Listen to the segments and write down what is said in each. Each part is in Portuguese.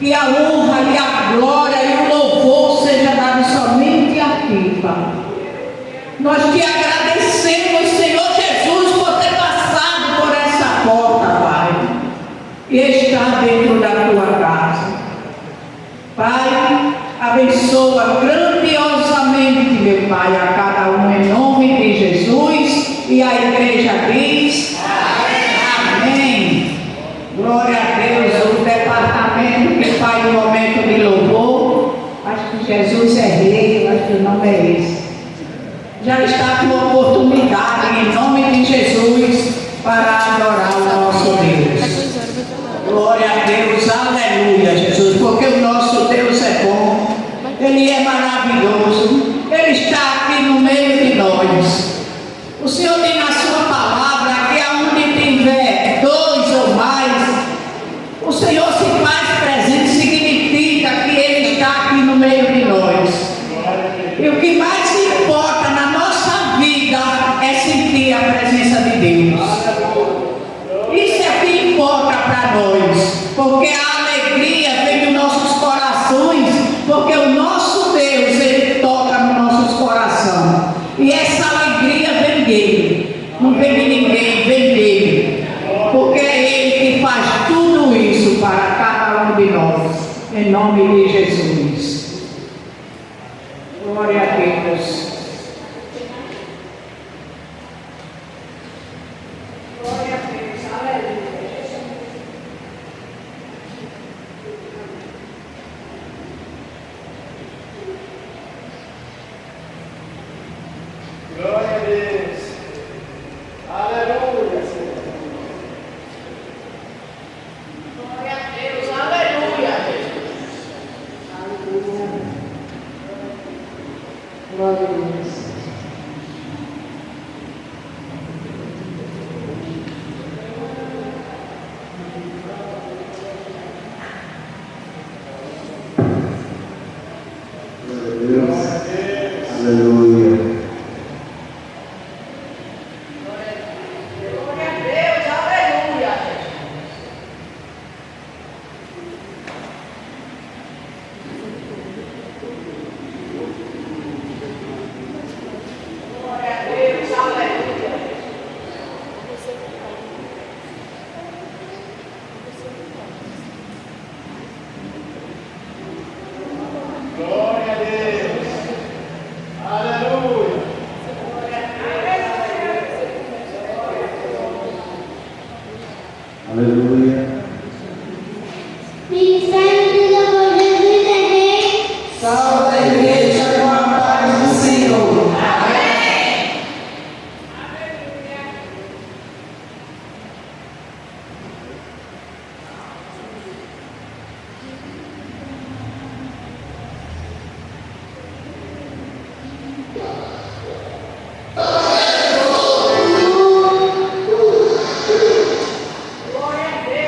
que a honra e a glória e o louvor seja dado somente a Ti, Pai. Nós te agradecemos, Senhor Jesus, por ter passado por essa porta, Pai, e estar dentro da Tua casa. Pai, abençoa grandiosamente, meu Pai, a cada um em nome de Jesus, e a igreja diz amém. Glória a Deus. O departamento que faz o momento de louvor, acho que Jesus é rei, acho que o nome é esse, já está com oportunidade em nome de Jesus para adorar o nosso Deus. Glória a Deus, aleluia, Jesus, porque o nosso Deus é bom, Ele é maravilhoso, Ele está aqui no meio de nós. O Senhor tem na sua palavra que aonde tiver dois ou mais, o Senhor se faz presente, significa que Ele está aqui no meio de nós. E o que mais importa na nossa vida é sentir a presença de Deus. Isso é o que importa para nós, porque a alegria vem dos nossos corações, porque o nosso Deus, Ele toca nos nossos corações. E essa alegria vem dele, não vem de ninguém, vem dele, porque é Ele que faz tudo isso para cada um de nós, em nome de Jesus. Glória a Deus. Glória a Deus, aleluia. Glória a Deus. Aleluia, Senhor. Glória a Deus, aleluia. Aleluia. Glória a Deus. Aleluia. Glória a Deus, aleluia. Glória a Deus, aleluia. Glória a Deus. Aleluia. Aleluia. Salve a igreja com a paz do Senhor. Amém. Glória a Deus.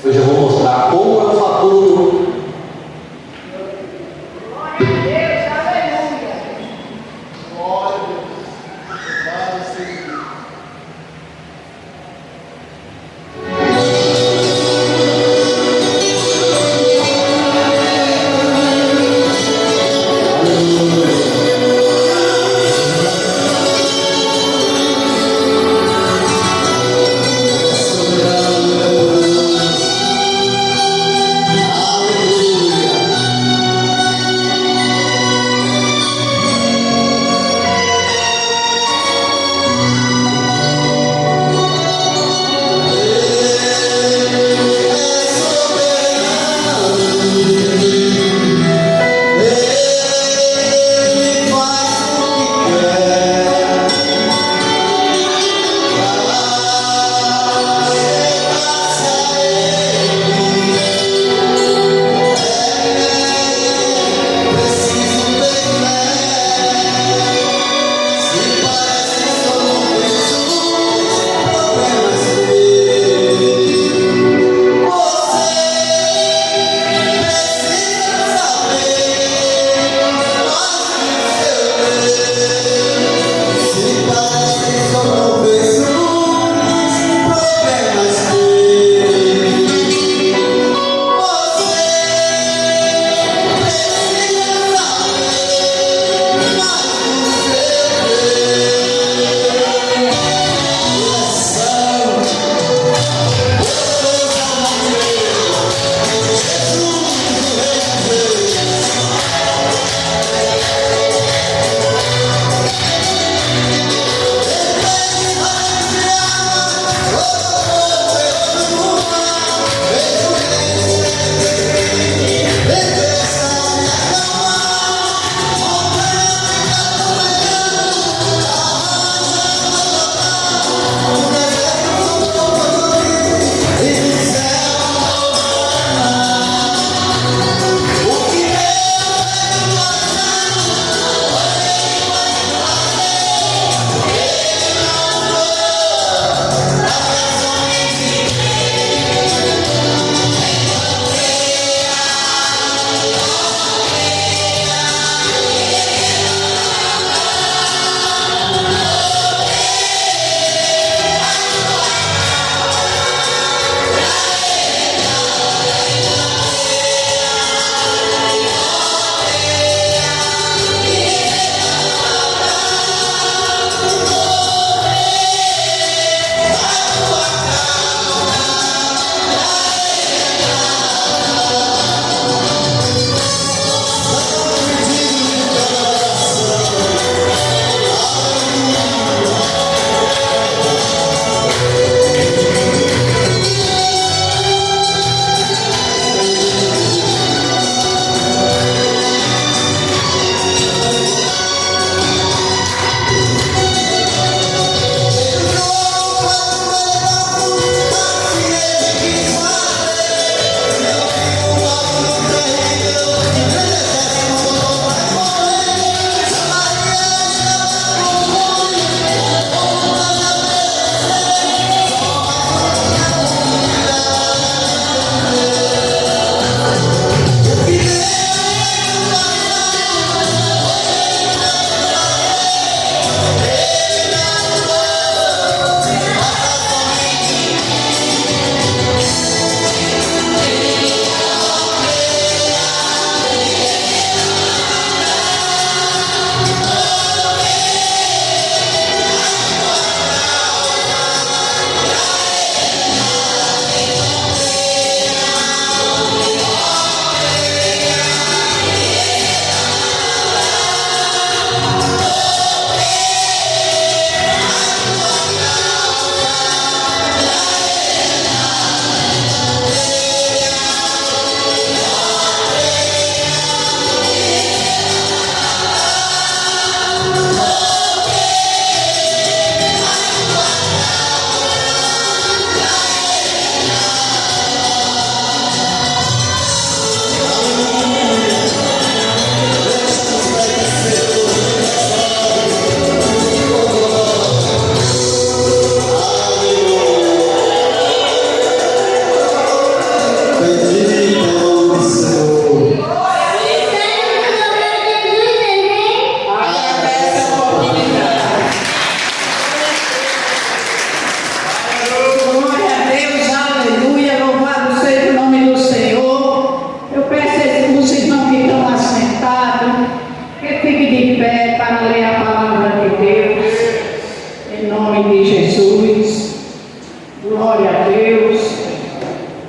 Hoje eu vou mostrar como eu faturo. Glória a Deus. Vai, Senhor.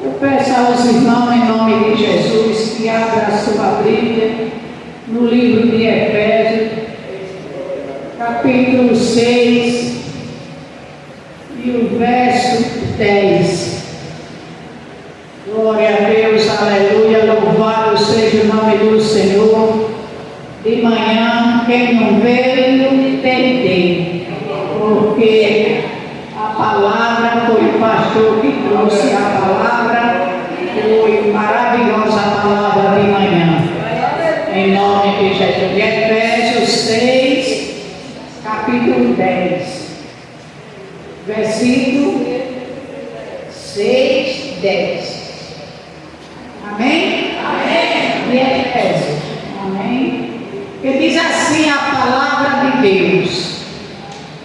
Eu peço aos irmãos, em nome de Jesus, que abra a sua Bíblia no livro de Efésios, capítulo 6 e o verso 10. Glória a Deus, aleluia, louvado seja o nome do Senhor. De manhã, quem não veio, tem, porque a palavra foi o pastor que trouxe a palavra, foi maravilhosa a palavra de manhã. Em nome de Jesus. De Efésios 6, capítulo 10, versículo 6, 10. Amém? Amém. De Efésios. Amém. Que diz assim a palavra de Deus: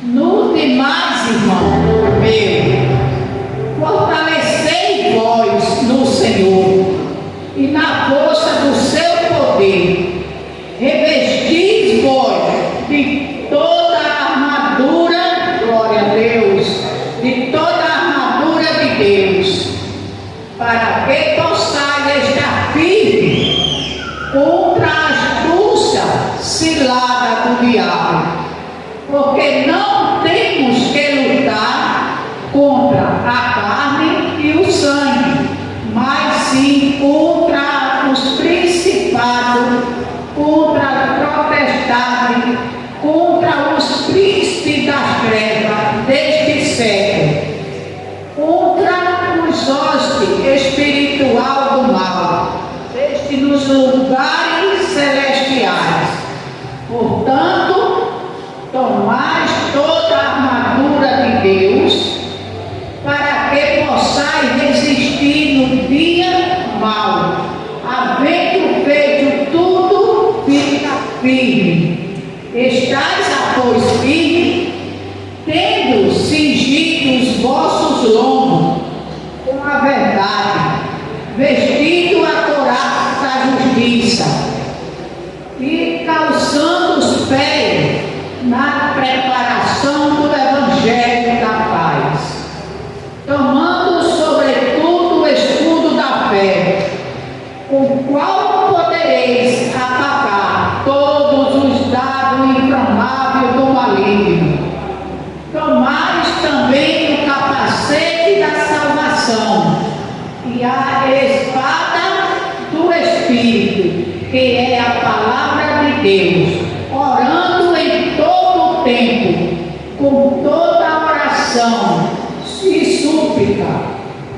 no demais, irmão meu, fortalecei vós no Senhor e na força do seu poder, revestis vós de toda a armadura, glória a Deus, de toda a armadura de Deus, para que possais estar firme contra a astúcia cilada do diabo, porque não temos que lutar contra a carne e o sangue, mas sim contra os principados, contra a potestade, contra os príncipes das trevas deste século, contra os hostes espiritual do mal, deste nos lugares celestiais. Portanto, tomais toda a armadura de Deus, para que possais resistir no dia mau, havendo feito tudo, fica firme. Estais, pois, firme, tendo cingido os vossos lombos com a verdade, vestido a couraça da justiça, e calçando os pés na preparação do Evangelho da paz, tomando sobretudo o escudo da fé, com o qual podereis atacar todos os dardos inflamáveis do maligno. Tomais também o capacete da salvação e a espada do Espírito, que é a palavra de Deus, orando em todo o tempo, com toda oração e súplica,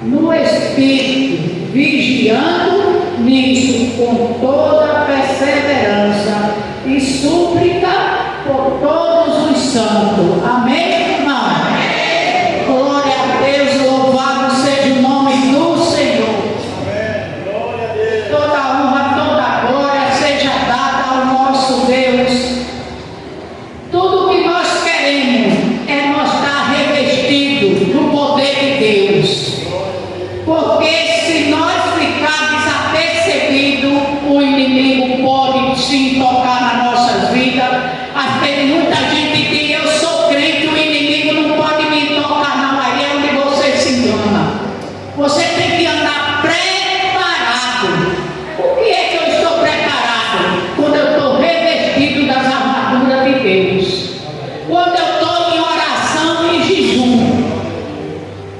no Espírito, vigiando nisso com toda perseverança e súplica por todos os santos. Amém, irmão? Amém. Glória a Deus, louvado seja o nome do Senhor. Amém. Glória a Deus. Toda honra, toda glória seja dada ao nosso Deus. Tudo que nós queremos é nós estar revestidos do poder de Deus. Porque se nós ficarmos desapercebidos, o inimigo pode sim tocar nas nossas vidas. Tem muita gente que diz: eu sou crente, o inimigo não pode me tocar, não. Aí é onde você se engana. Você tem que andar preparado. O que é que eu estou preparado? Quando eu estou revestido das armaduras de Deus, quando eu estou em oração e jejum,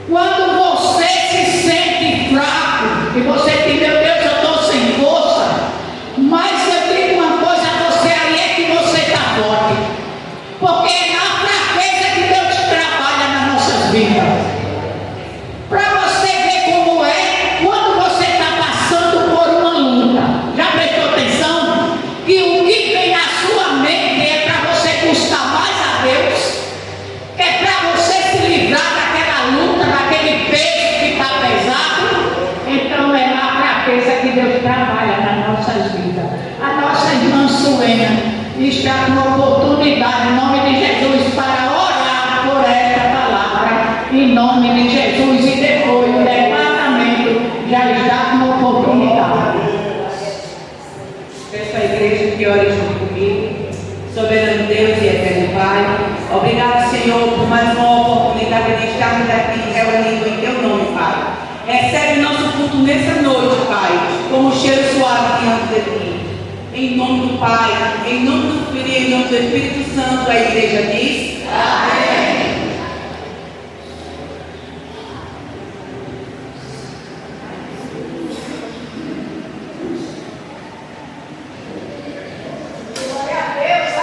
quando você se sente fraco e você diz: meu Deus, eu estou sem força. Mas eu digo uma coisa a você, aí é que você está forte, porque é na fraqueza que Deus trabalha nas nossas vidas. Para você ver como é quando você está passando por uma luta. Já prestou atenção que o que vem na sua mente é para você buscar mais a Deus, é para você se livrar daquela luta, daquele peso que está pesado? Então é na fraqueza que Deus trabalha nas nossas vidas. A nossa irmã Suena está com oportunidade, em nome de Jesus, para orar por esta palavra, em nome de Jesus, e depois o departamento já está com oportunidade. Peço à igreja que ore junto comigo. Soberano Deus e eterno Pai, obrigado, Senhor, por mais uma oportunidade de estarmos aqui reunidos em Teu nome, Pai. Recebe nosso culto nessa noite, Pai, como um cheiro suave diante de Ti. Em nome do Pai, em nome do Filho e em nome do Espírito Santo, a igreja diz: Amém. Glória a Deus.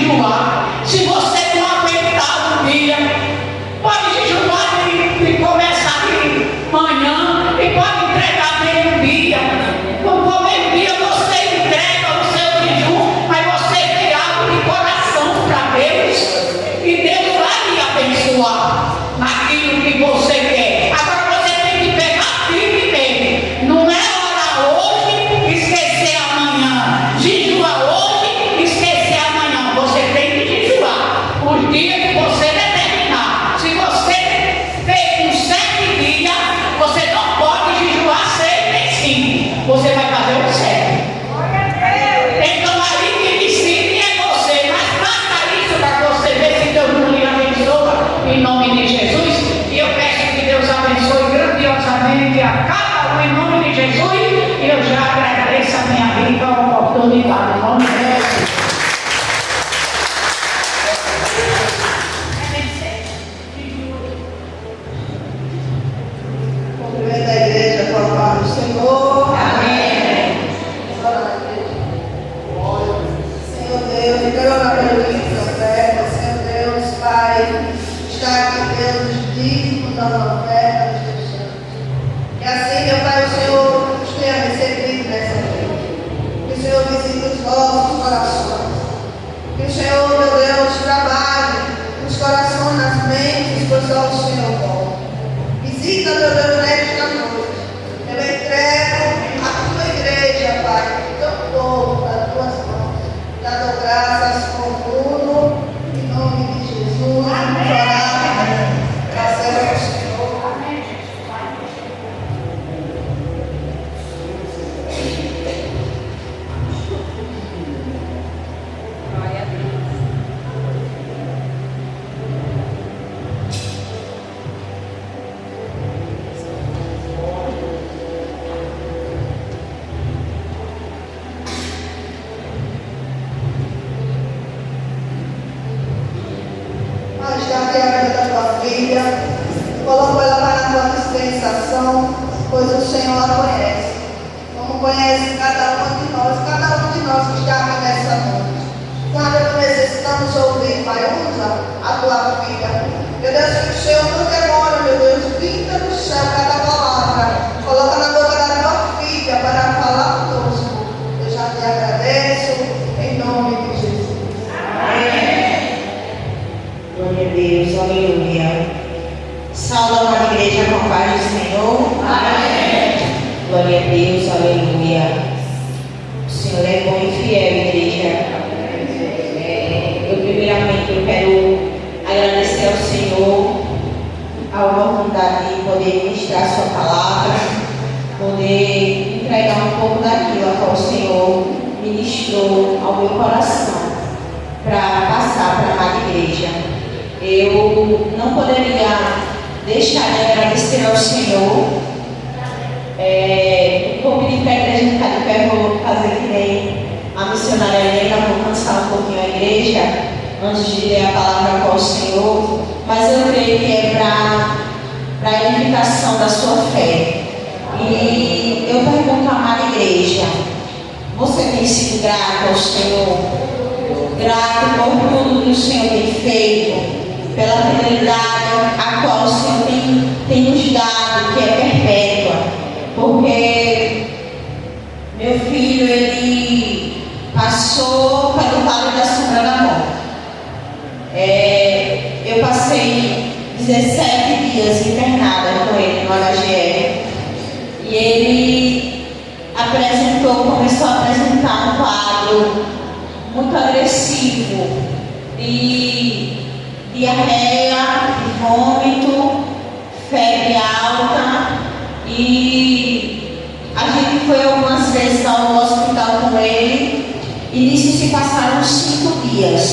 jejuar. Se você não aguentar um dia, pode jejuar e começar de manhã e pode entregar meio-dia. No meio-dia você entrega o seu jejum, mas você tem algo de coração para Deus e Deus vai lhe abençoar naquilo que você quer. Agora você tem que pegar firme mesmo. Não é orar hoje, esquecer amanhã. Jejuar hoje, esquecer amanhã. Você tem que jejuar os dias que você determinar. Se você fez uns 7 dias, você não pode jejuar 6 nem 5. Você vai fazer o 7. Então aí que decide é você. Mas faça isso para você ver se Deus não lhe abençoa em nome de Jesus. E eu peço que Deus abençoe grandiosamente a cada um em nome de Jesus. E eu já agradeço a minha vida a oportunidade em nome de Jesus. Cumprimento a igreja com a paz do Senhor. Amém. Senhor Deus, eu quero orar pelo livro da oferta. Senhor Deus, Pai, está aqui, Deus, os dízimos da oferta dos teus santos. E assim, meu Pai, o Senhor nos tenha recebido nessa noite. Que o Senhor visite os nossos corações. Que o Senhor, meu Deus, trabalhe nos corações, nas mentes, pois só o Senhor pode. Visita, meu Deus, nesta noite. Eu entrego a tua igreja, Pai, teu povo, nas tuas mãos. Já dou graças com tudo, em nome de Jesus. Vamos orar. Graças ao Senhor. Amém. Mas já que a vida da tua filha, coloco ela para a tua dispensação, pois o Senhor a conhece. Como conhece cada um de nós que está aqui nessa noite. Quando necessitamos ouvir, Pai, usa a tua filha. Meu Deus, que o Senhor não demora, meu Deus, vinda do céu cada palavra. Coloca na boca da tua filha para falar conosco. Eu já te agradeço, em nome de Jesus. Glória a Deus, aleluia. Salve a amada igreja com a paz do Senhor. Amém. Glória a Deus, aleluia. O Senhor é bom e fiel, igreja. Eu quero agradecer ao Senhor a oportunidade de poder ministrar a sua palavra, poder entregar um pouco daquilo a qual o Senhor ministrou ao meu coração para passar para a amada igreja. Eu não poderia deixar de agradecer ao Senhor. Vou pedir para a igreja ficar de pé, vou fazer que nem a missionária Helena, vou cansar um pouquinho a igreja antes de ler a palavra com o Senhor, mas eu creio que é para a edificação da sua fé. E eu pergunto à amada igreja: você tem sido grato ao Senhor? Grato por tudo que o Senhor tem feito, pela fidelidade a qual o Senhor tem nos dado, que é perpétua. Porque meu filho, ele passou pelo vale da sombra da morte. Eu passei 17 dias internada com ele no HGR. E ele começou a apresentar um quadro muito agressivo de diarreia, de vômito, febre alta, e a gente foi algumas vezes ao hospital com ele, e nisso se passaram 5 dias,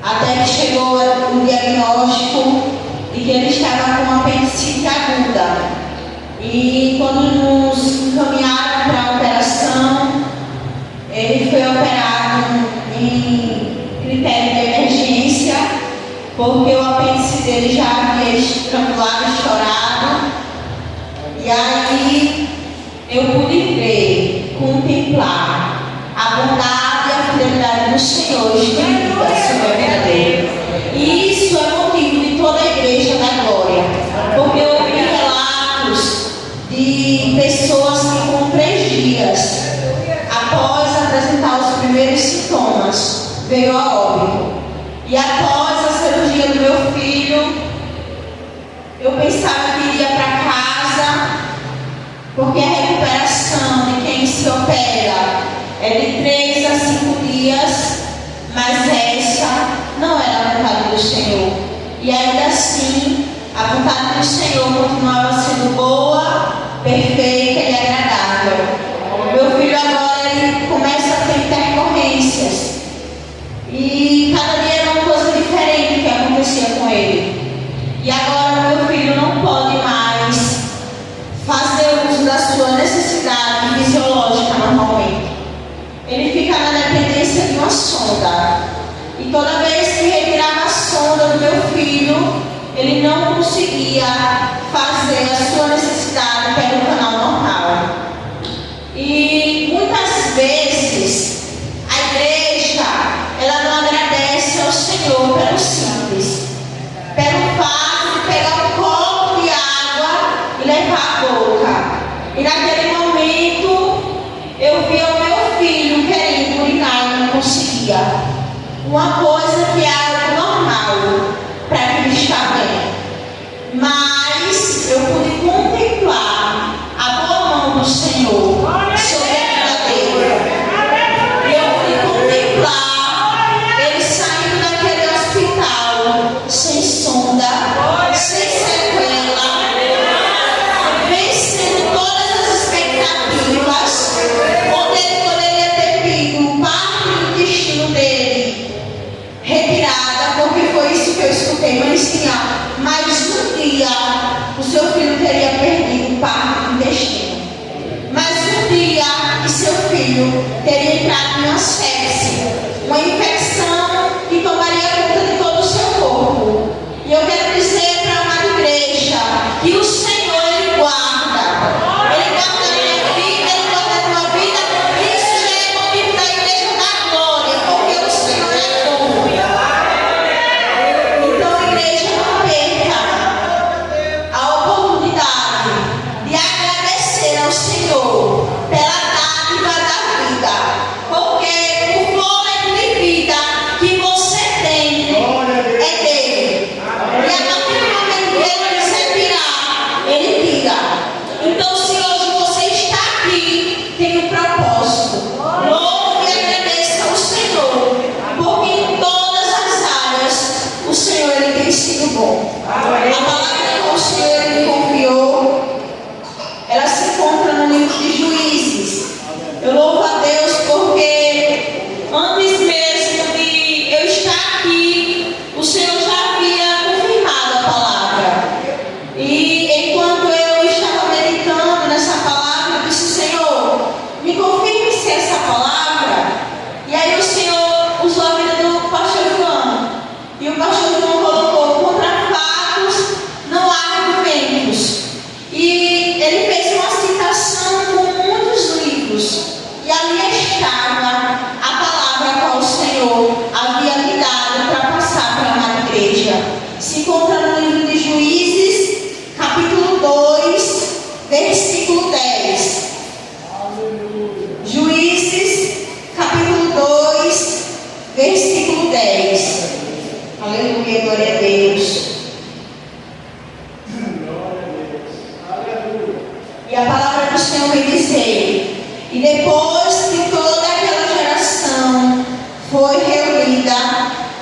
até que chegou o diagnóstico de que ele estava com apendicite aguda. E quando nos encaminharam para a operação, ele foi operado em critério de emergência, porque o apêndice dele já havia estrangulado, estourado. E aí eu pude ver, contemplar a bondade e a fidelidade do Senhor estendida sobre a vida dele. E isso é motivo de toda a igreja da glória, porque eu ouvi relatos de pessoas que com 3 dias após apresentar os primeiros sintomas veio a óbito. E após a cirurgia do meu filho, eu pensava que iria para casa, porque a recuperação de quem se opera é de 3 a 5 dias, mas essa não era a vontade do Senhor. E ainda assim, a vontade do Senhor continuava sendo boa, perfeita e agradável. Meu filho agora ele começa a ter intercorrências. E cada dia era uma coisa diferente que acontecia com ele. E agora meu filho não pode mais fazer uso da sua necessidade fisiológica normalmente. Ele fica na dependência de uma sonda. E toda vez que retirava a sonda do meu filho, ele não conseguia fazer a sua necessidade pelo canal normal. E muitas vezes a igreja ela não agradece ao Senhor pelo simples, pelo fato de pegar um copo de água e levar à boca. E naquele momento eu vi o meu filho querendo urinar e não conseguia. Uma coisa que é algo normal para quem está bem. Mas eu pude contemplar a boa mão do Senhor sobre a vida dele. E eu pude contemplar ele saindo daquele hospital sem sonda, sem sequela, vencendo todas as expectativas, onde ele poderia ter tido parte do destino dele retirada, porque foi isso que eu escutei, mas um dia o seu filho teria perdido parte do intestino, mas um dia o seu filho teria entrado em uma sepse, uma infecção que tomaria conta de todo o seu corpo. E eu quero dizer para a amada igreja que o Senhor ele guarda a minha vida, ele guarda a tua vida. Isso já é motivo da igreja da glória, porque o Senhor é bom. Então, igreja, não perca a oportunidade de agradecer ao Senhor pela dádiva da vida, porque o fôlego de vida que você tem é dele. E a partir do momento que ele quiser tirar, ele tira. Então, se hoje você está aqui, tem um propósito. Louve e agradeça ao Senhor, porque em todas as áreas o Senhor ele tem sido bom. A palavra que o Senhor ele confiou, ela se encontra no livro de Juízes. Eu louvo a Deus porque antes mesmo de eu estar aqui, o Senhor já havia confirmado a palavra. E enquanto eu estava meditando nessa palavra, eu disse: Senhor, me confirme se essa palavra. E aí o Senhor usou a vida do pastor João. E o pastor João colocou: contra fatos não há argumentos. E ele fez uma citação com muitos livros. E ali estava a palavra a qual o Senhor havia me dado para passar para a amada igreja. Se encontra no livro de Juízes, capítulo 2, versículo 10. Juízes, capítulo 2, versículo 10. Aleluia, glória a Deus. E a palavra do Senhor vem dizer: e depois que toda aquela geração foi reunida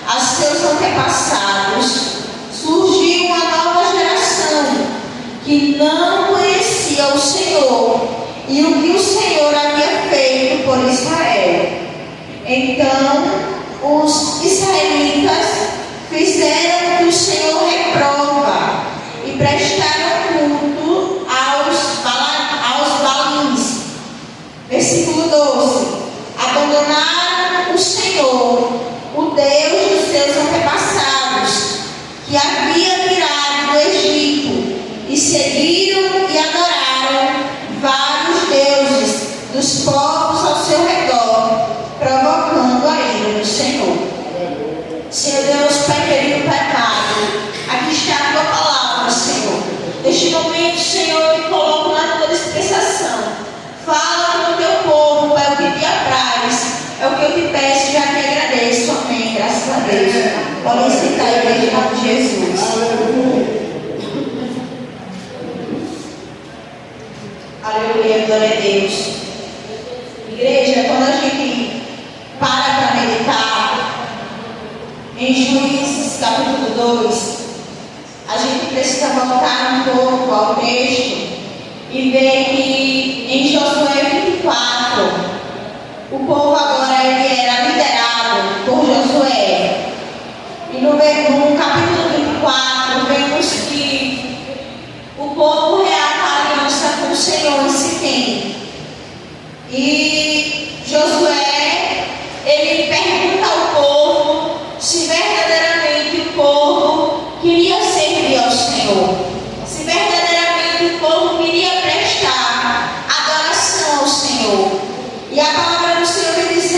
a seus antepassados, surgiu uma nova geração que não conhecia o Senhor e o que o Senhor havia feito por Israel. Então os israelitas fizeram o que o Senhor reprova e prestaram culto aos balins. Versículo 12. Abandonaram o Senhor, o Deus dos seus antepassados, que havia tirado do Egito, e seguiram e adoraram vários deuses dos povos ao seu redor, provocando a ira do Senhor Deus, Pai querido, pecado. Aqui está a tua palavra, Senhor. Neste momento, Senhor, eu me coloco na tua dispensação. Fala com o teu povo, Pai, o que te apraz. É o que eu te peço, já te agradeço. Amém. Graças a Deus. Podem sentar a igreja em nome de Jesus. Aleluia, glória a Deus. Igreja, quando a gente para meditar em Juízes capítulo 2, a gente precisa voltar um pouco ao texto e ver que em Josué 24, o povo agora ele era liderado por Josué. E no capítulo 24, vemos que o povo reata a aliança com o Senhor em Siquém. E Josué, ele pergunta ao povo se verdadeiramente o povo queria servir ao Senhor. Se verdadeiramente o povo queria prestar adoração ao Senhor. E a palavra do Senhor me diz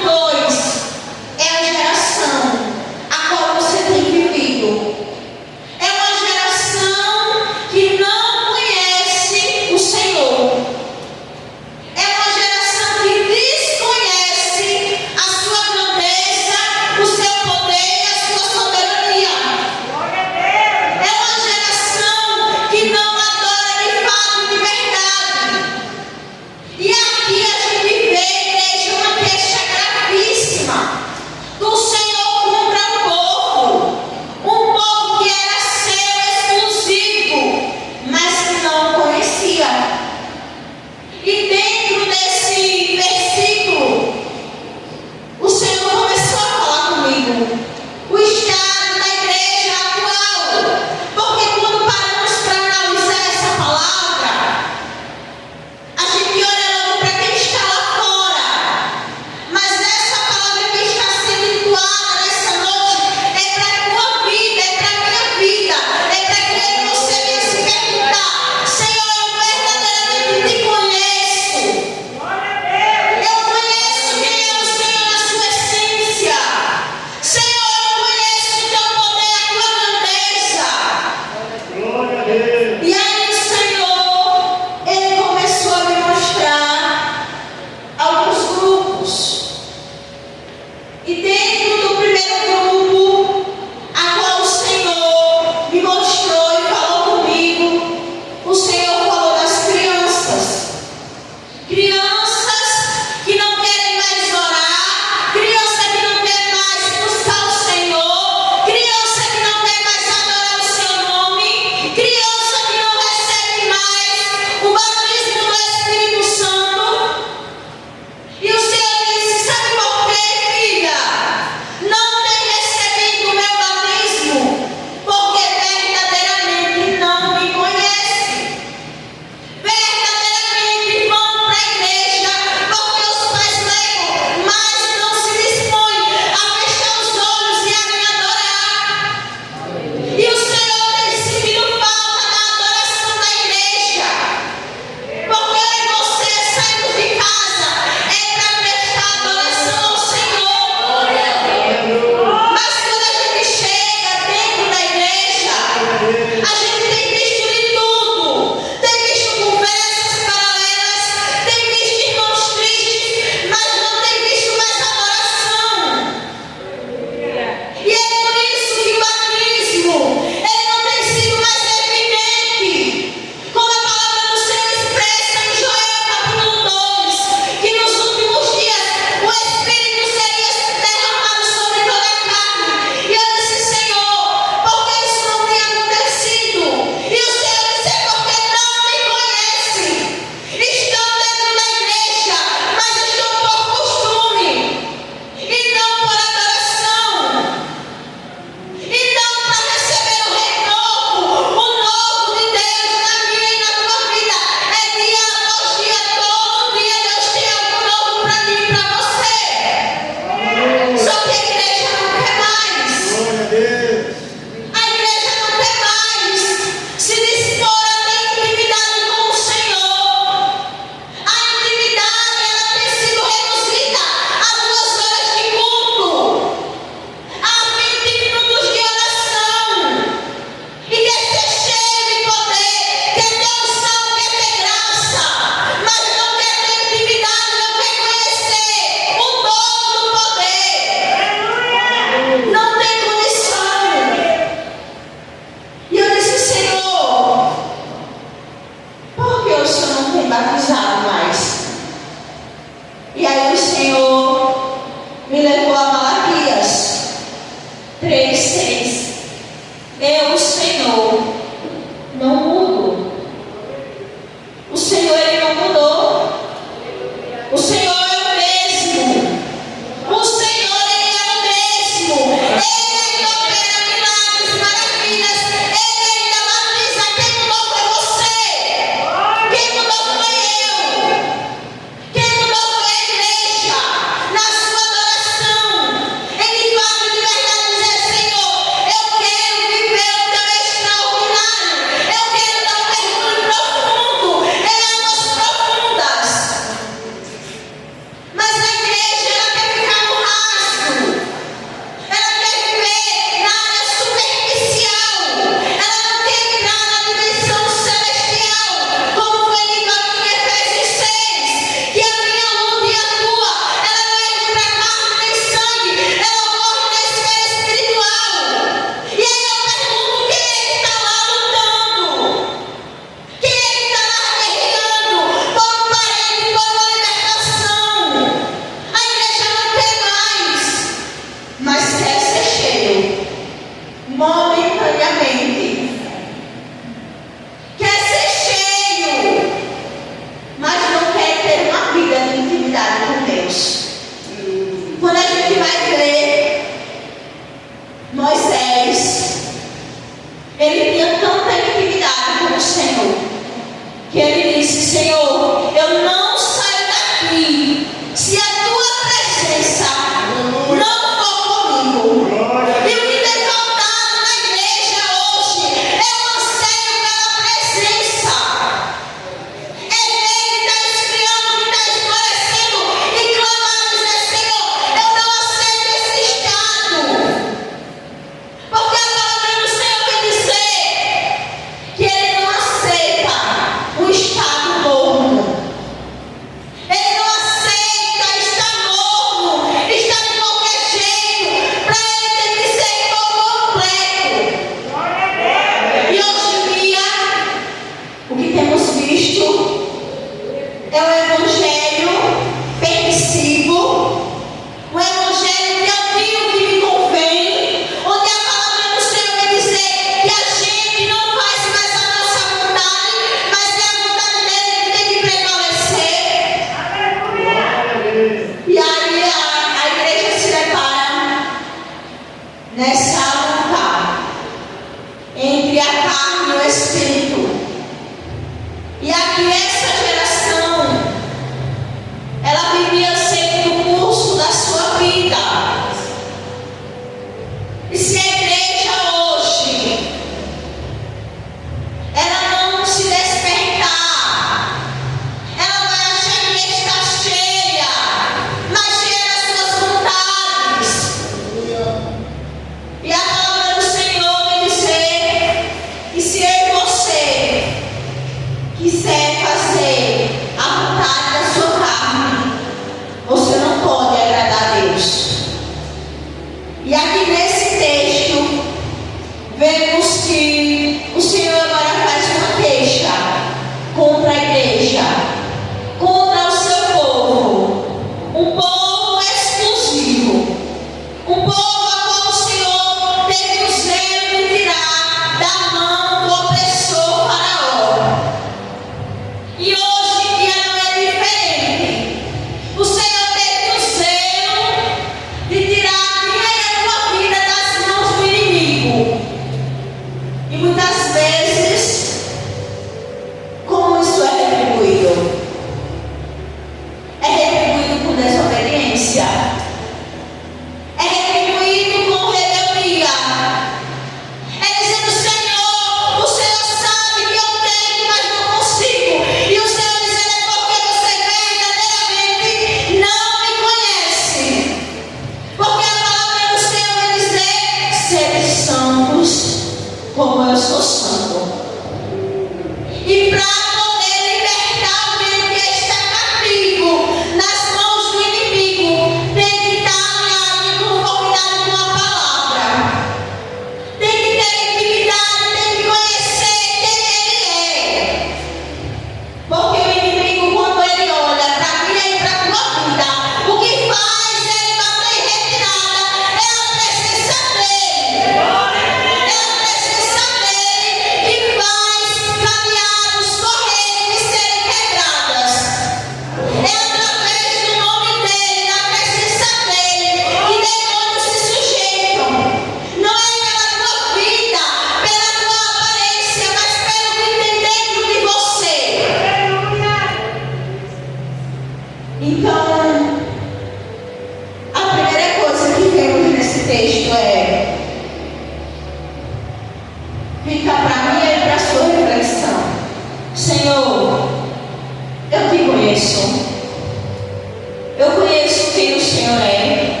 conheço quem o Senhor é.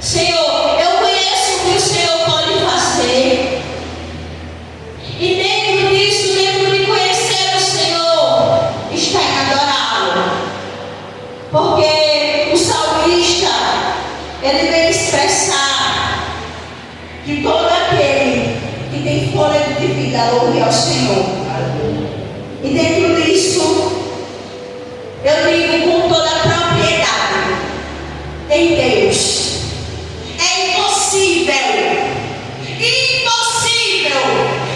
Senhor, eu conheço o que o Senhor pode fazer. E dentro disso, dentro de conhecer o Senhor, está em adorá-lo. Porque o salmista, ele vem expressar que todo aquele que tem fôlego de vida louve ao Senhor. E dentro disso, eu digo com toda a propriedade, em Deus, é impossível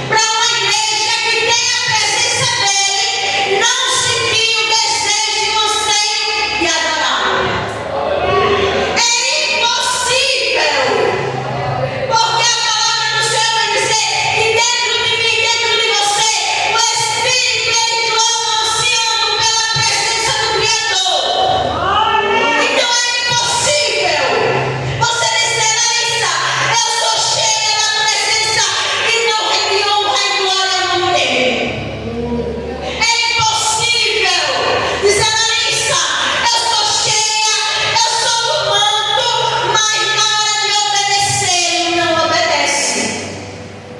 para uma igreja que tem a presença dele não sentir o desejo e o anseio de adorá-lo. É impossível, porque a palavra do Senhor vai dizer que dentro de mim, dentro de você, o Espírito ele clama ansiando pela presença do Criador. Então é impossível você dizer, Larissa, eu sou cheia da presença e não rende honra e glória ao nome dele. É impossível dizer, Larissa, eu sou cheia, eu sou do manto, mas na hora de obedecer não obedece.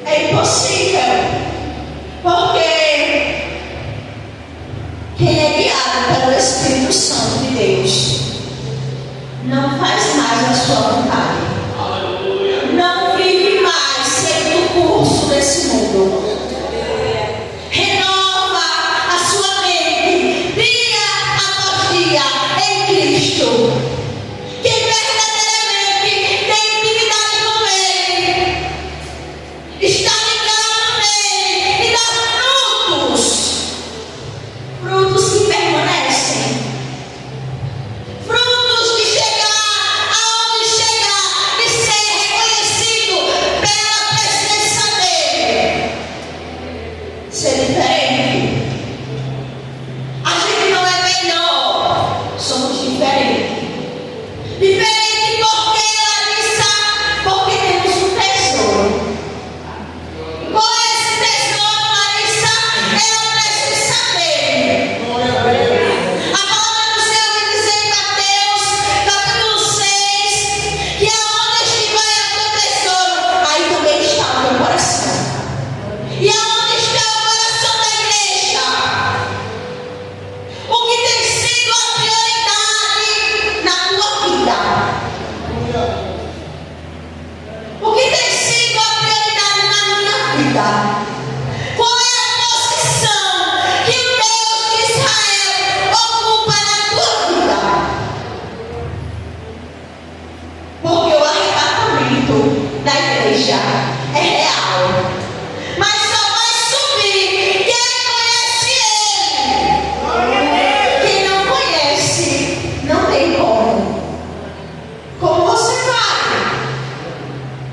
É impossível, porque quem é guiado pelo Espírito Santo de Deus não faz mais a sua vontade. Não vive mais seguindo o curso desse mundo. Renova a sua mente dia após dia em Cristo. Quem verdadeiramente tem intimidade com Ele, está ligado nele e dá frutos que permanecem. Frutos de chegar aonde chegar e ser reconhecido pela presença dele. Ser diferente. A gente não é melhor, somos diferentes. Diferente porque, Larissa, porque temos um tesouro. Qual é esse tesouro, Larissa? É a presença dele. A palavra do Senhor vai dizer em Mateus, capítulo 6, que aonde estiver o teu tesouro, aí também está o teu coração. E aonde está o coração da igreja? O que tem sido a prioridade na tua vida? O que tem sido a prioridade na minha vida? Qual é a posição que o Deus de Israel ocupa na tua vida? Porque o arrebatamento da igreja é real. Mas só vai subir quem conhece Ele. Quem não conhece, não tem como. Como você vai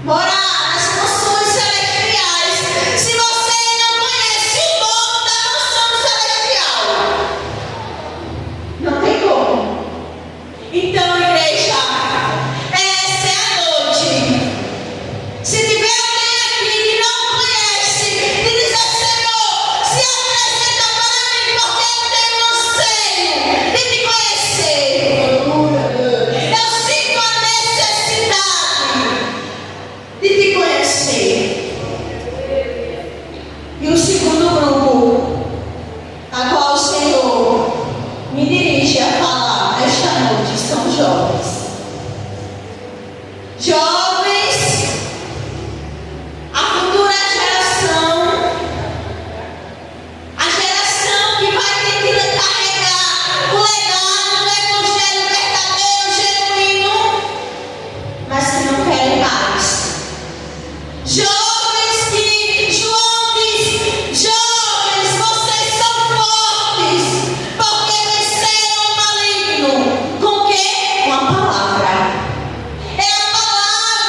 morar nas mansões celestiais se você não conhece o dono da mansão celestial? Não tem como. Então, igreja, essa é a noite. Se tiver alguém aqui que não conhece, e dizer, Senhor, se apresenta para mim, porque eu tenho anseio de te conhecer. Eu sinto a necessidade de te conhecer. E o segundo grupo, a qual o Senhor me dirige a falar esta noite, são jovens. Jovens, a futura geração, a geração que vai ter que carregar o legado do Evangelho verdadeiro, genuíno, mas que não querem mais. Jovens que João diz, jovens, vocês são fortes, porque venceram o maligno. Com o quê? Com a palavra. É a palavra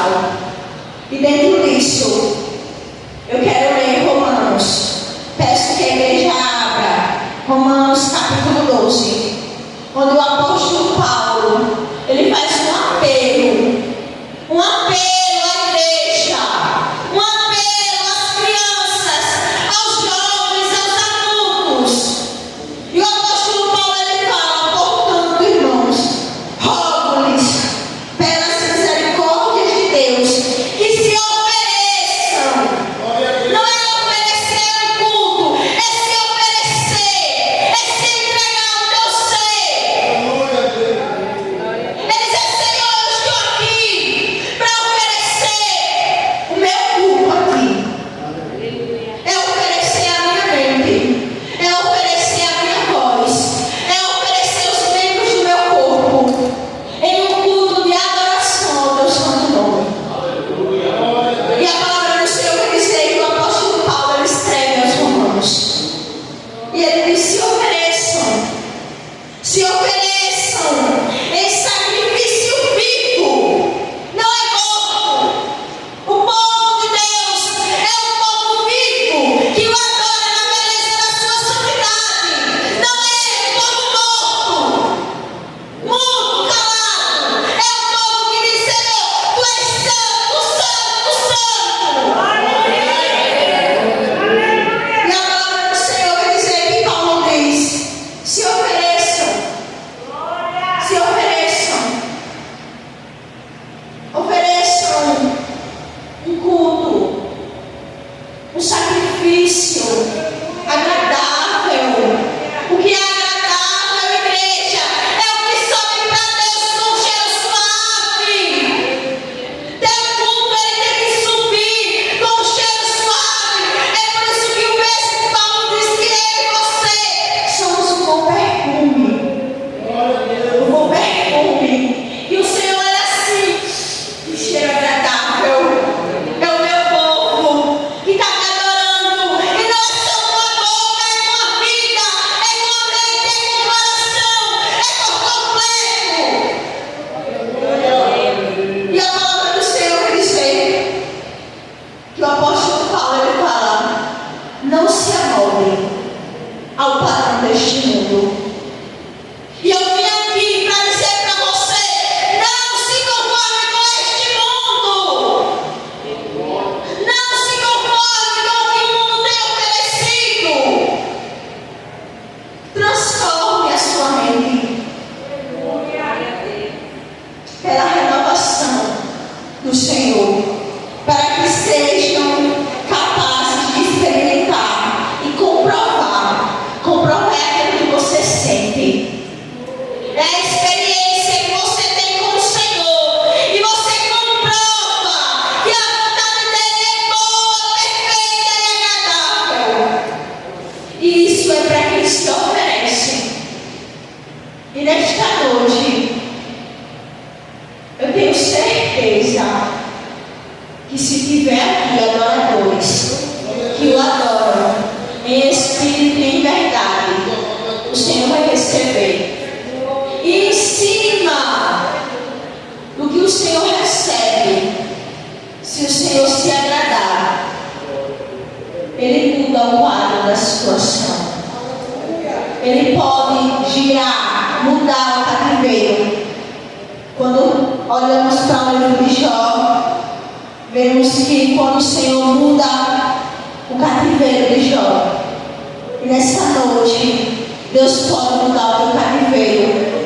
fala. E dentro disso, eu quero ler Romanos. Peço que a igreja abra Romanos capítulo 12, onde o apóstolo Paulo, ele faz um apelo à igreja, um apelo às crianças, aos jovens, aos adultos. E o apóstolo Paulo, ele fala: portanto, irmãos, rogo-lhes pelas misericórdias de Deus que se ofereçam. Não é oferecer um culto, é se oferecer, é se entregar ao teu ser. Ele diz: Senhor, eu estou aqui para oferecer o meu culto a ti. É oferecer a minha mente, é oferecer a minha voz, é oferecer os membros do meu corpo em um culto de adoração ao teu santo nome. E a palavra do Senhor vai dizer que o apóstolo Paulo, ele escreve aos Romanos. E ele diz: se ofereçam em sacrifício vivo, não é morto. O povo de Deus é um povo vivo que o adora na beleza da sua santidade. Não é um povo morto, calado. É um povo que diz: Senhor, tu és santo, santo, santo. E a palavra do Senhor vai dizer que Paulo diz: se ofereçam, ofereçam um culto, um sacrifício agradável. O que é agradável, igreja, é o que sobe para Deus com cheiro suave. Teu culto, ele tem que subir com cheiro suave. É por isso que o mesmo Paulo diz que eu e você somos um bom perfume. Um bom perfume. E o Senhor é assim, um cheiro agradável. É o meu povo que está me adorando. E não é só com a boca, é com a vida, é com a mente, é com o coração, é por completo. E a palavra do Senhor vai dizer que o apóstolo Paulo, ele fala: não se amoldem ao padrão deste mundo. E eu vim aqui para dizer para você: não se conforme com este mundo. Não se conforme com o que o mundo tem oferecido. Transforme a sua mente pela renovação do Senhor, para que sejam capazes de experimentar e comprovar aquilo que você sente. É a experiência que você tem com o Senhor. E você comprova que a vontade dele é boa, perfeita e agradável. E isso é para quem se oferece. E nesta noite, eu tenho certeza que se tiver aqui adoradores que o adoram em espírito e em verdade, o Senhor vai receber. E em cima do que o Senhor recebe, se o Senhor se agradar, Ele muda o quadro da situação. Ele pode girar, mudar o cativeiro. Quando olhamos para o livro de Jó, vemos que quando o Senhor muda o cativeiro de Jó, e nessa noite, Deus pode mudar o teu cativeiro.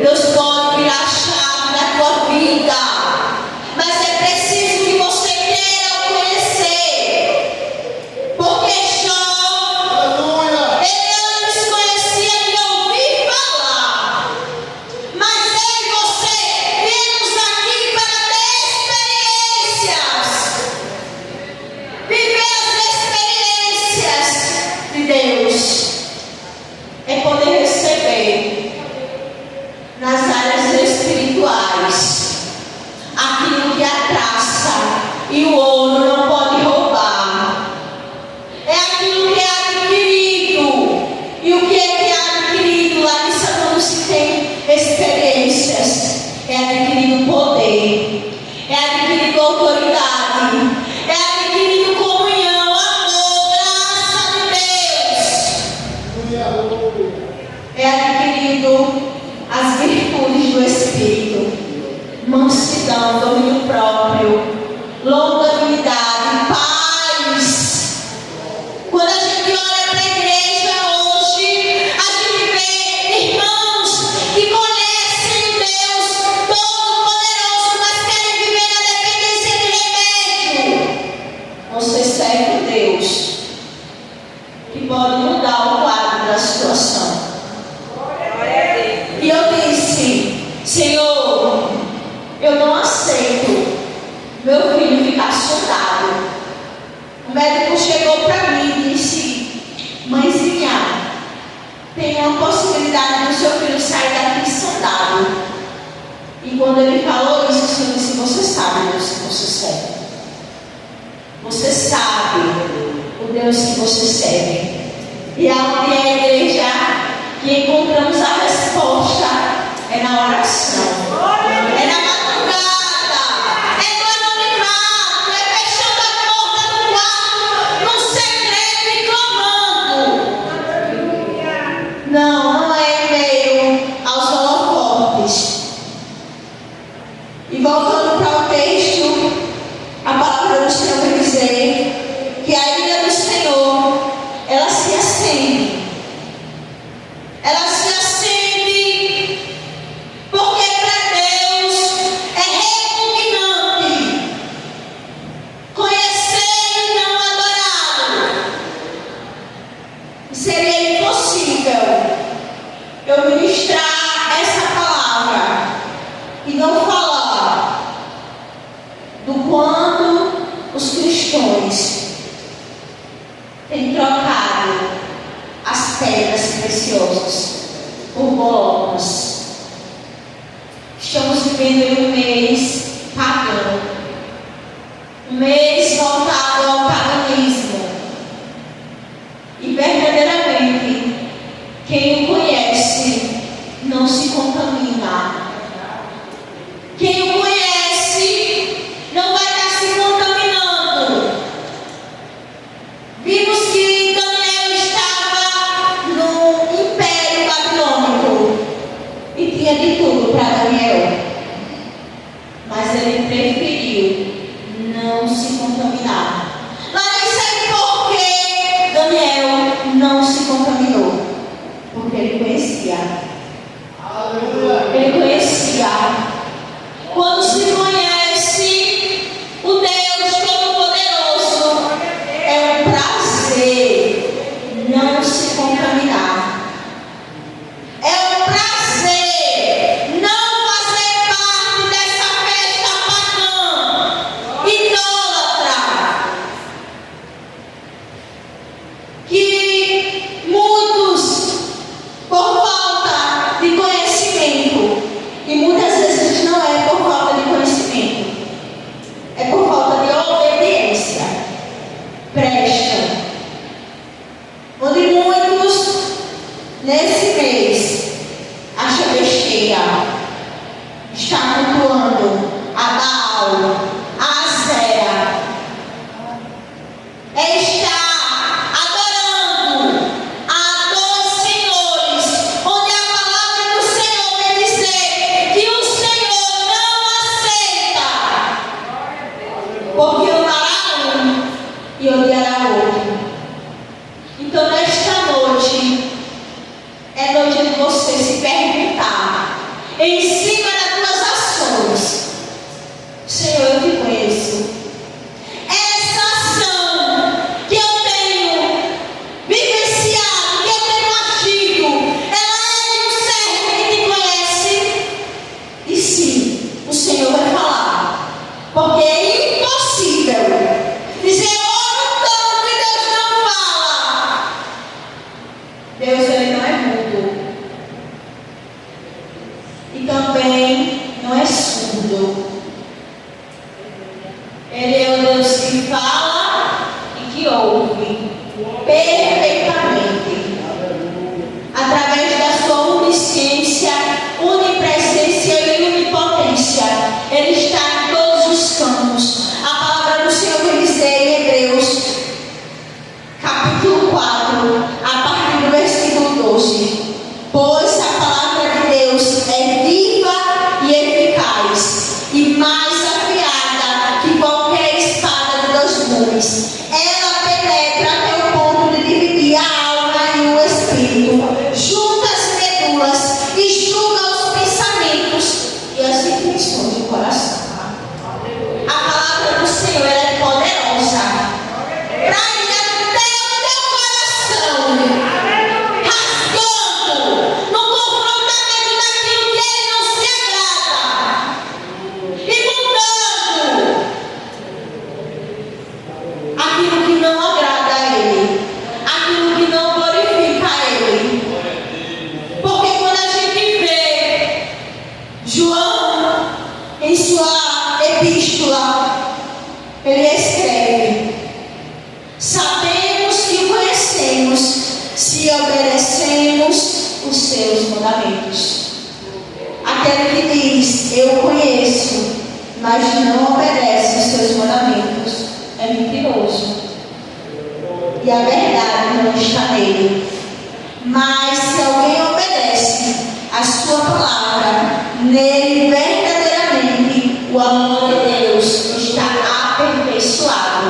Deus pode virar a chave da tua vida. Mas é preciso que você queira o conhecer. Porque Jó, ele antes conhecia de ouvir falar. Mas eu e você viemos aqui para ter experiências. Viver as experiências de Deus. É poder receber nas áreas mansidão, domínio próprio, longanimidade, paz. Quando a gente olha para a igreja hoje, a gente vê irmãos que conhecem Deus Todo-Poderoso, mas querem viver na dependência de remédio. Você serve a Deus que pode mudar o quadro da situação. E eu disse: Senhor, eu não aceito meu filho ficar soldado. O médico chegou para mim e disse: mãezinha, tem uma possibilidade do seu filho sair daqui soldado. E quando ele falou isso, o Senhor disse: você sabe Deus que você serve. Você sabe o Deus que você serve. E aonde é a igreja que encontramos a resposta é na oração, é na madrugada, é no anonimato, é fechando a porta do quarto, no segredo e clamando. Não é em meio aos holofotes. E voltando para o texto, a palavra do Senhor vai dizer que a ira do Senhor, ela se acende. Ela se acende porque para Deus é repugnante conhecer e não adorá-lo. Seria impossível eu ministrar essa palavra e não falar do quanto os cristãos têm trocado as pedras preciosas por bolsas. Estamos vivendo em um mês pagão, um mês voltado ao paganismo. E verdadeiramente, quem o conhece não se contamina. Quem o conhece não vai estar se contaminando. Vimos que Daniel estava no Império Babilônico e tinha de tudo para Daniel, mas ele preferiu não se contaminar. Lá nem sei por que Daniel não se contaminou, porque ele conhecia. Ele conhecia. Quando se conhece o Deus Todo-Poderoso, é um prazer não se contaminar. É um prazer não fazer parte dessa festa pagã, idólatra, que muitos, por falta de conhecimento, e muitas vezes não é por falta de conhecimento, é por falta de obediência, prestam. Onde muitos, nesse mês, acham besteira, está cultuando a Baal, a Azera, está adorando a dois senhores, onde a palavra do Senhor vai dizer que o Senhor não aceita, porque amará um e odiará outro. Então, nesta noite, é noite de você se perguntar, em cima das tuas ações: Senhor, eu te conheço. Essa ação que eu tenho vivenciado, que eu tenho agido, ela é de um servo que te conhece? E sim, o Senhor vai falar, porque é impossível dizer: eu oro tanto e Deus não fala. Deus, ele não é mudo e também não é surdo. Ele é o Deus que fala e que ouve perfeitamente, através da sua onisciência, onipresença e onipotência. Ele está em todos os campos. A palavra do Senhor vai dizer em Hebreus, capítulo 4, a partir do versículo 12: pois a palavra de Deus é viva e eficaz, epístola, ele escreve: sabemos que o conhecemos se obedecemos os seus mandamentos. Aquele que diz, eu conheço, mas não obedece os seus mandamentos, é mentiroso. E a verdade não está nele. Mas se alguém obedece a sua palavra, nele verdadeiramente o amor de Deus está aperfeiçoado.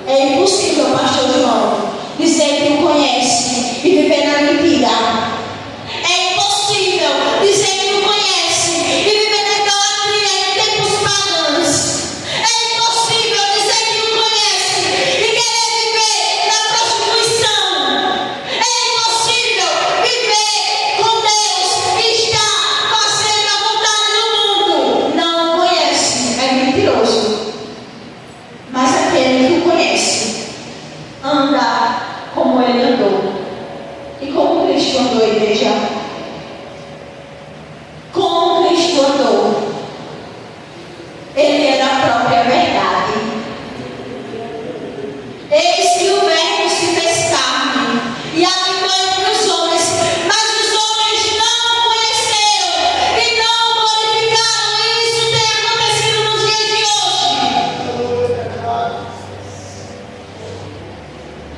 É impossível, pastor João, dizer que o conhece e viver na mentira. É impossível dizer que o conhece e viver na idolatria em tempos pagãos. É impossível dizer que o conhece e querer viver na prostituição. É impossível viver com Deus e estar fazendo a vontade do mundo. Não o conhece, é mentiroso. Mas aquele que o conhece anda como ele andou. E como Cristo andou, igreja? Como Cristo andou? Ele era a própria verdade. Eis que o Verbo se fez carne e habitou entre os homens, mas os homens não o conheceram e não o glorificaram. E isso tem acontecido nos dias de hoje.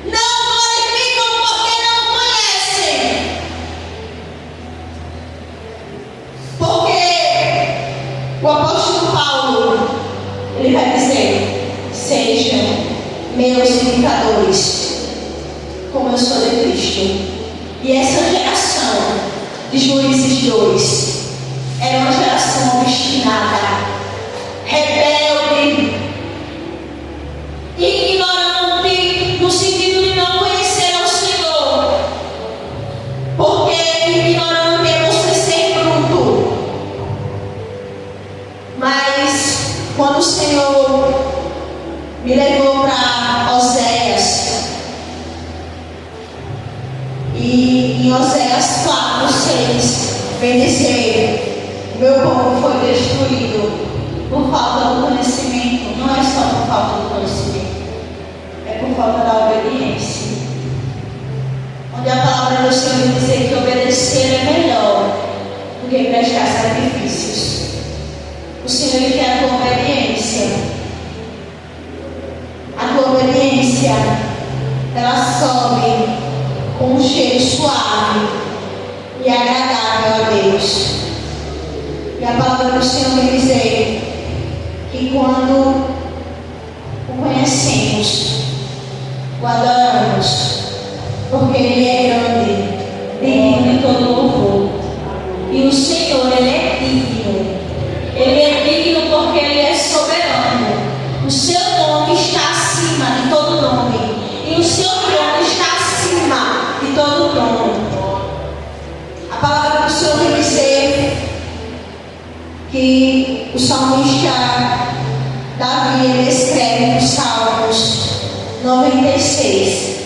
Não glorificam porque não o conhecem. Porque o apóstolo Paulo, ele vai dizer: sejam meus imitadores, como eu sou de Cristo. E essa geração de Juízes 2 era uma geração obstinada, rebelde, ignorante, no sentido de não conhecer ao Senhor. Porque ignorante é você ser bruto. Mas quando o Senhor me levou para Oséias, e em Oséias 4:6 vem dizer: meu povo foi destruído por falta do conhecimento. Não é só por falta do conhecimento, é por falta da obediência. Onde a palavra do Senhor diz que obedecer é melhor do que prestar sacrifícios. O Senhor quer a tua obediência. A tua obediência, ela sobe com um cheiro suave e agradável a Deus. E a palavra do Senhor vai dizer que quando o conhecemos, o adoramos, porque Ele é grande, digno de todo louvor. E o Senhor, Ele é digno. Ele é digno porque Ele é soberano. O seu nome está acima de todo nome. E o seu trono está acima de todo trono. A palavra do Senhor vai dizer que o salmista Davi, ele escreve nos Salmos 96: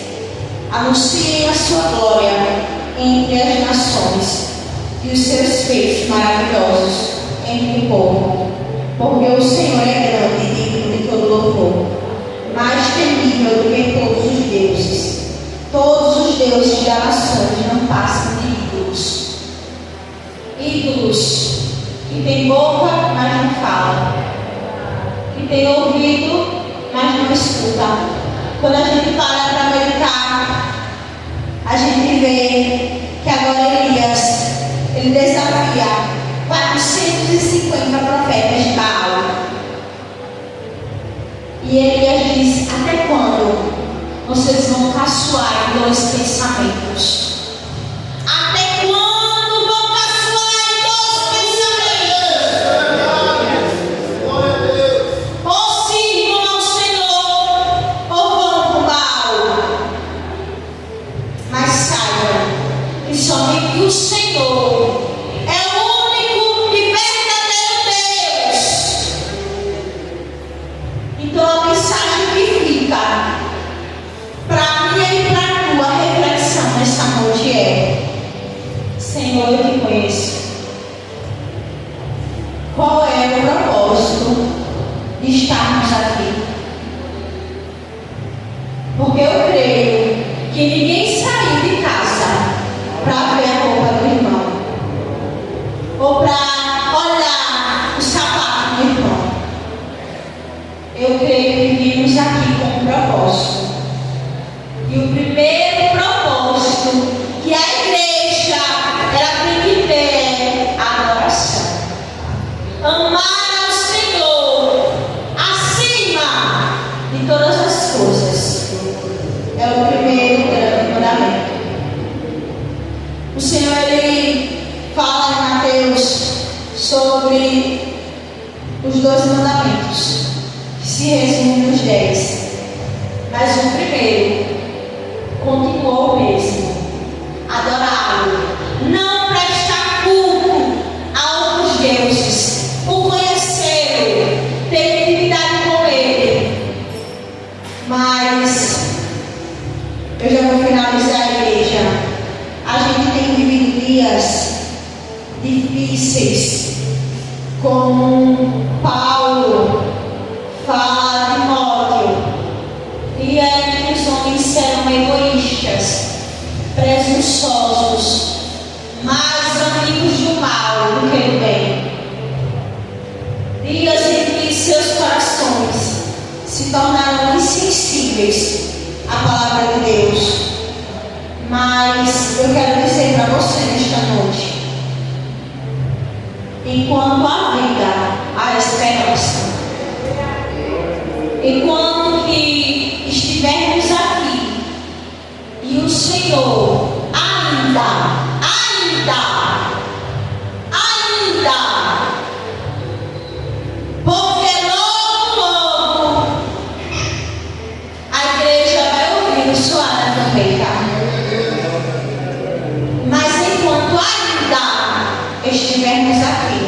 anunciem a sua glória entre as nações e os seus feitos maravilhosos entre o povo, porque o Senhor é grande e digno de todo louvor, mais temível do que todos os deuses. Todos os deuses das nações não passam de ídolos. Ídolos que têm boca, mas não falam, que têm ouvido, mas não escutam. Quando a gente para meditar, a gente vê que agora Elias, ele desafia 450 profetas de Baal. E Elias diz: até quando vocês vão caçoar em dois pensamentos? Até quando vão caçoar em dois pensamentos? Ou sirvam ao Senhor, ou vão com Baal. Mas saibam que somente o Senhor é o único e verdadeiro Deus. Então a mensagem que fica para mim e para a tua reflexão nessa noite é: Senhor, eu te conheço. Qual é o propósito de estarmos aqui. Porque eu creio que ninguém saiu de casa para ver a roupa do irmão, ou para olhar o sapato do irmão. Eu creio que vimos aqui com um propósito. E o primeiro propósito que a igreja ela tem que ter é a adoração. Amar ao Senhor acima de todas as coisas. É o primeiro grande mandamento. O Senhor ele fala em Mateus sobre os 12 mandamentos, que se resumem nos 10. Mas o primeiro continuou o mesmo: adorá-lo, não prestar culto a outros deuses, o conhecê-lo, ter intimidade com ele. Mas eu já vou finalizar a igreja. A gente tem vivido dias difíceis, como Paulo fala a Timóteo, e aí que os homens serão egoístas, presunçosos, mais amigos do mal do que do bem. Dias em que seus corações se tornaram insensíveis à palavra de Deus. Mas eu quero dizer para você nesta noite: enquanto há vida, há esperança. Enquanto que estivermos aqui e o Senhor ainda porque logo a igreja vai ouvir o soar da trombeta. Mas enquanto ainda estivermos aqui,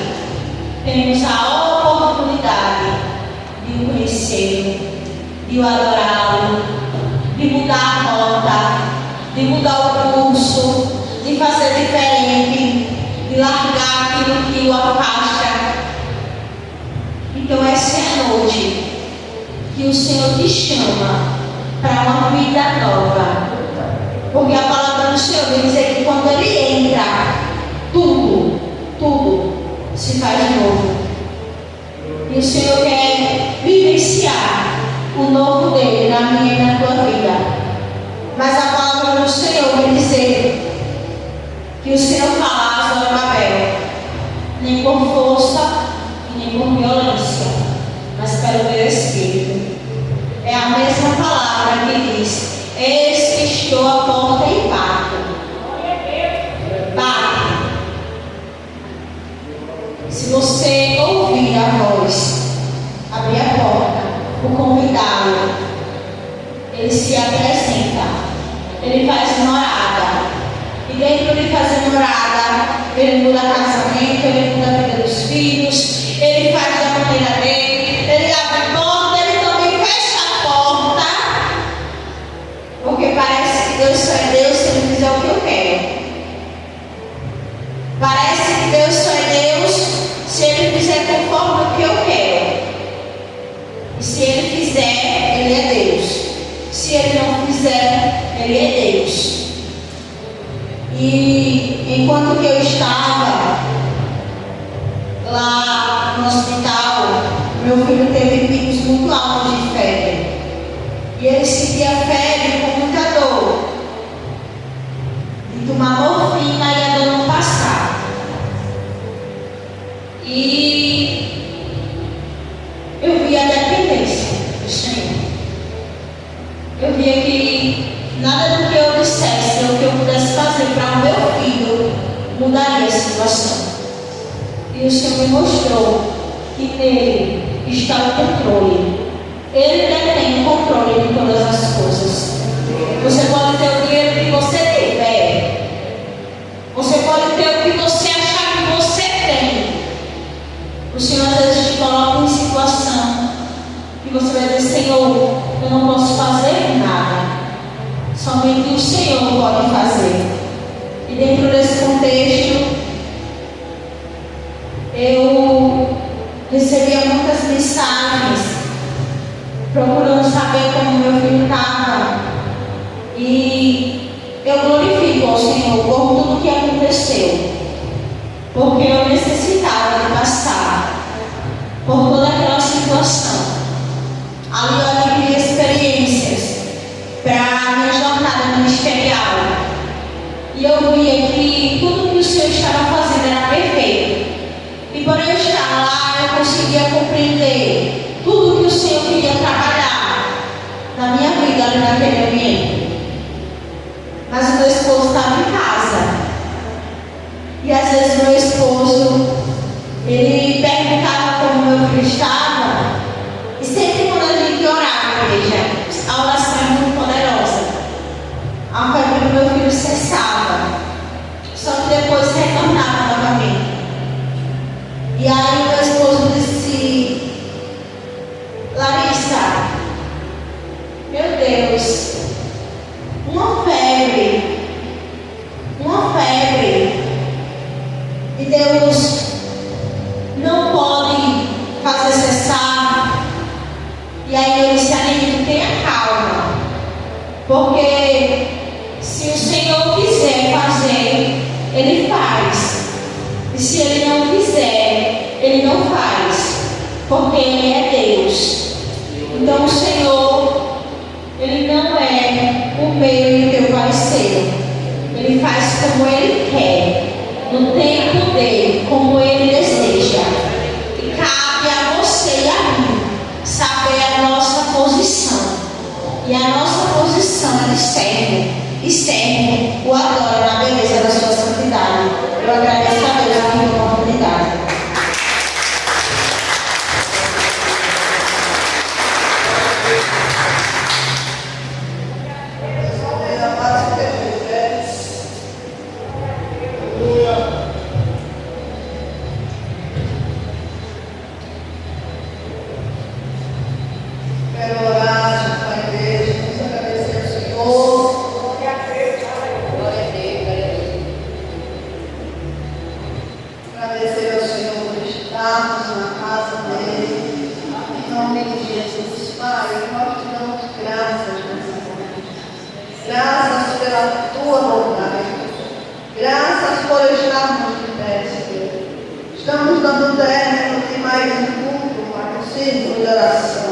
temos a oportunidade de o conhecer, de o adorá-lo, de mudar a rota, de mudar o curso, de fazer diferente, de largar aquilo que o afasta. Então essa é a noite que o Senhor te chama para uma vida nova. Porque a palavra do Senhor vem dizer que quando Ele entra, tudo se faz novo. E o Senhor quer vivenciar o novo dele na minha e na tua vida. Mas a palavra do Senhor vem dizer que o Senhor fala a Zorobabel, nem por força e nem por violência, mas pelo meu Espírito. É a mesma palavra que diz: eis que estou à porta e bato. Bate. Se você ouvir a voz, abrir a porta, o convidá-lo, ele se apresenta, ele faz morada. E dentro de fazer morada, ele muda casamento, ele muda a vida dos filhos, ele faz da maneira dele, ele abre a porta, ele também fecha a porta. Porque parece que Deus só é Deus se ele fizer o que eu quero. Parece que Deus só é Deus se ele fizer conforme o que eu quero. E se ele fizer, ele é Deus. Se ele não fizer, ele é Deus. E enquanto que eu estava lá no hospital, meu filho teve picos muito altos de febre. E ele sentia febre com muita dor. De tomar morfina e a dor não passar. E eu vi a dependência do Senhor. Eu via que nada do que eu dissesse ou que eu pudesse fazer para o meu filho mudaria a situação. E o Senhor me mostrou que nele está o controle. Ele detém o controle de todas as coisas. Você pode ter o dinheiro que você tiver. Você pode ter o que você achar que você tem. O Senhor às vezes te coloca em situação que você vai dizer: Senhor, eu não posso fazer nada. Somente o Senhor pode fazer. E dentro desse contexto, eu recebia muitas mensagens procurando saber como meu filho estava. E eu glorifico ao Senhor por tudo que aconteceu, porque eu necessitava de passar por toda aquela situação. Ali eu adquiri experiências para a minha jornada ministerial. E eu via que tudo que o Senhor estava fazendo era perfeito. E por eu estar lá, eu conseguia compreender tudo que o Senhor queria trabalhar na minha vida ali naquele ambiente. Mas o meu esposo estava em casa. E às vezes meu esposo, ele perguntava como meu filho estava. E sempre quando a gente orava, igreja, a oração é muito poderosa. A febre do meu filho cessava. Só que depois retornava novamente. E aí meu esposo disse: Larissa, meu Deus, uma febre. E Deus não pode fazer cessar. E aí eu disse: Anelito, tenha calma. Porque se o Senhor quiser fazer, Ele faz. E se Ele não quiser, Ele não faz. Porque Ele é Deus. Então o Senhor, Ele não é o meu e o teu parceiro. Ele faz como Ele quer, no tempo dele, como Ele deseja. E cabe a você e a mim saber a nossa posição. E a nossa posição Ele serve o adora na beleza da sua santidade. Eu agradeço a Deus aqui pela oportunidade. Quero orar junto com a igreja, vamos agradecer ao Senhor. Glória a Deus. Agradecer ao Senhor por estarmos na casa dele. Em nome de Jesus, Pai, nós te damos graças nessa noite. Graças pela tua bondade. Graças por estarmos de pé, Senhor. Estamos dando término de mais um culto, Pai, um círculo de oração.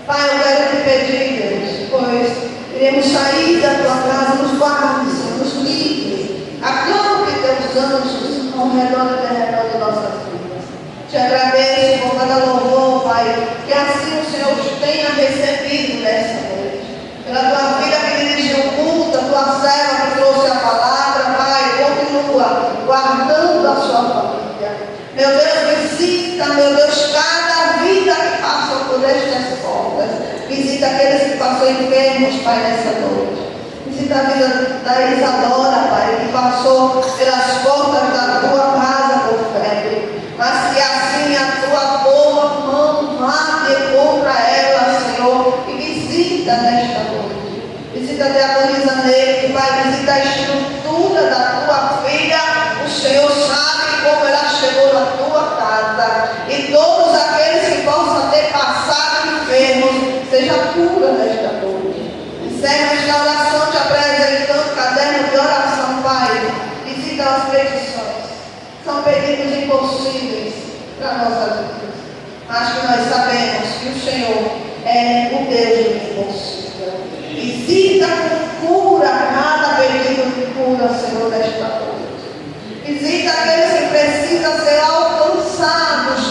Pai, eu quero te pedir, Deus, pois iremos sair da tua casa, nos guarde, Senhor, nos livre. Acampe teus anjos ao redor e derredor de nossas vidas. Te agradeço por cada louvor, Pai, que assim o Senhor te tenha recebido nessa noite. Pela tua vida que dirigiu o culto, a tua serva que trouxe a palavra, Pai, continua guardando a sua família. Meu Deus, visita, meu Deus, cada vida que passou por estas portas. Visita aqueles que passou enfermos, Pai, nessa noite. Visita a vida da Isadora, Pai, que passou pelas portas da tua casa por febre. Mas que assim a tua boa mão vá de contra ela, Senhor, e visita nesta noite. Visita a diaconisa nele, Pai, visita a estrutura da tua filha. O Senhor sabe como ela chegou na tua casa. E todos aqueles que possam ter passado enfermos, seja cura nesta noite. Encerra esta oração te apresentando o caderno de oração, Pai. Visita as petições. São pedidos impossíveis para nossas vidas. Mas que nós sabemos que o Senhor é o Deus do impossível. Visita com cura cada pedido de cura, Senhor, nesta noite. Visita aqueles que precisam ser alcançados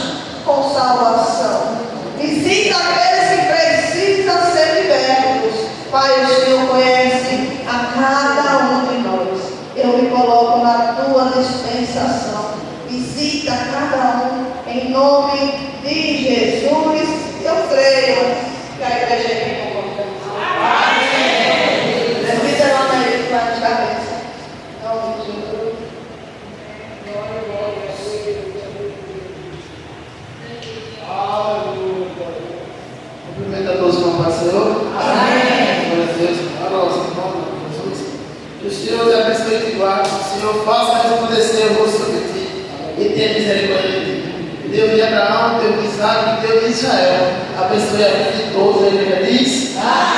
com salvação. Visita aqueles que precisam ser libertos. Pai, o Senhor conhece a cada um de nós. Eu me coloco na tua dispensação. Visita cada um em nome de Jesus. Eu creio que a igreja é concordante. Amém. Levita lá na igreja de cabeça. Em nome de Jesus. Cumprimento a todos com a paz do Senhor. Amém. Glória a Deus. Glória a Jesus. Que o Senhor te abençoe e te guarde. Que o Senhor faça resplandecer o rosto sobre ti e tenha misericórdia de ti. Deus de Abraão, Deus de Isaac, Deus de Israel. Abençoe a vida de todos, a igreja diz. Amém.